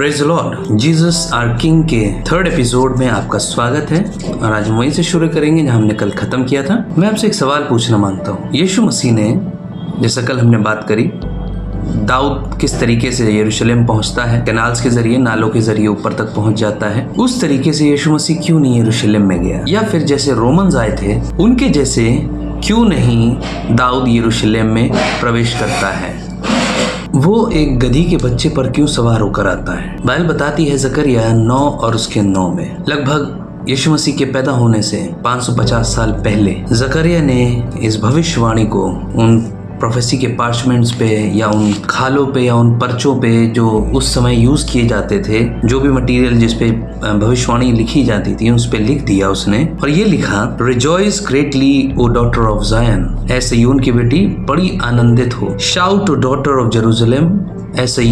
Praise the lord. Jesus our king के 3rd episode में आपका स्वागत है और आज हम वहीं से शुरू करेंगे जहां हमने कल खत्म किया था। मैं आपसे एक सवाल पूछना मांगता हूँ। यीशु मसीह ने, जैसा कल हमने बात करी, दाऊद किस तरीके से यरूशलेम पहुंचता है, कैनाल्स के जरिए, नालों के जरिए ऊपर तक पहुंच जाता है, उस तरीके से यीशु मसीह क्यों नहीं यरूशलेम में गया? या फिर जैसे रोमन्स आए थे उनके जैसे क्यों नहीं दाऊद यरूशलेम में प्रवेश करता है? वो एक गधी के बच्चे पर क्यों सवार होकर आता है? बाइबल बताती है जकरिया 9 और उसके 9 में, लगभग यीशु मसीह के पैदा होने से 550 साल पहले जकरिया ने इस भविष्यवाणी को उन प्रोफेसी के पार्चमेंट्स पे या उन खालों पे या उन पर्चों पे जो उस समय यूज किए जाते थे, जो भी मटेरियल जिस पे भविष्यवाणी लिखी जाती थी उस पे लिख दिया उसने, और ये लिखा, rejoice greatly O daughter of Zion, ऐ सिय्योन की बेटी बड़ी आनंदित हो। Shout O daughter of Jerusalem, ऐसे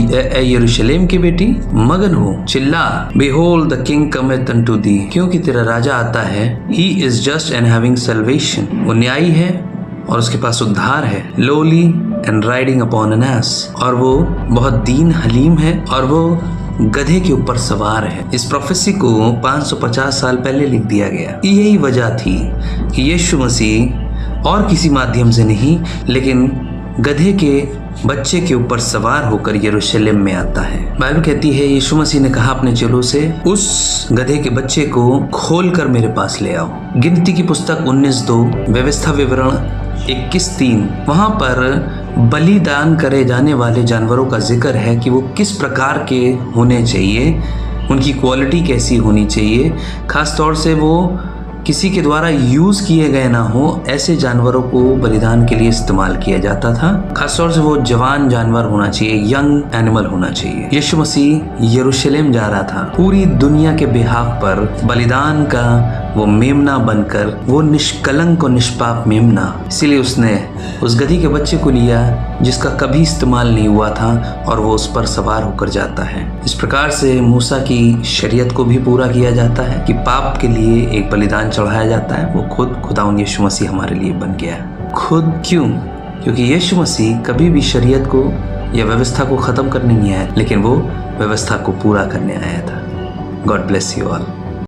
यरूशलेम की बेटी मगन हो, चिल्ला, behold the king cometh unto thee, क्योंकि तेरा राजा आता है। he is just and having salvation, वो न्यायी है और उसके पास उद्धार है। lowly and riding upon an ass, और वो बहुत दीन हलीम है और वो गधे के ऊपर सवार है। इस प्रोफेसी को 550 साल पहले लिख दिया गया। यही वजह थी कि यीशु मसीह और किसी माध्यम से नहीं, लेकिन गधे के बच्चे के ऊपर सवार होकर यरूशलेम में आता है। बाइबल कहती है यीशु मसीह ने कहा अपने चेलों से, उस गधे के बच्चे को खोलकर मेरे पास ले आओ। गिनती की पुस्तक 19:2, व्यवस्था विवरण 21:3, वहां पर बलिदान करे जाने वाले जानवरों का जिक्र है कि वो किस प्रकार के होने चाहिए, उनकी क्वालिटी कैसी होनी चाहिए। खास तौर से वो किसी के द्वारा यूज किए गए ना हो, ऐसे जानवरों को बलिदान के लिए इस्तेमाल किया जाता था। खासतौर से वो जवान जानवर होना चाहिए, यंग एनिमल होना चाहिए। यीशु मसीह यरूशलेम जा रहा था पूरी दुनिया के बिहाफ पर बलिदान का वो मेमना बनकर, वो निष्कलंक और निष्पाप मेमना। इसीलिए उसने उस गधी के बच्चे को लिया जिसका कभी इस्तेमाल नहीं हुआ था और वो उस पर सवार होकर जाता है। इस प्रकार से मूसा की शरीयत को भी पूरा किया जाता है कि पाप के लिए एक बलिदान चढ़ाया जाता है। वो खुद खुदावंद यीशु मसीह हमारे लिए बन गया। खुद क्यों? क्योंकि यीशु मसीह कभी भी शरीयत को या व्यवस्था को खत्म करने नहीं आया, लेकिन वो व्यवस्था को पूरा करने आया था। God bless you all.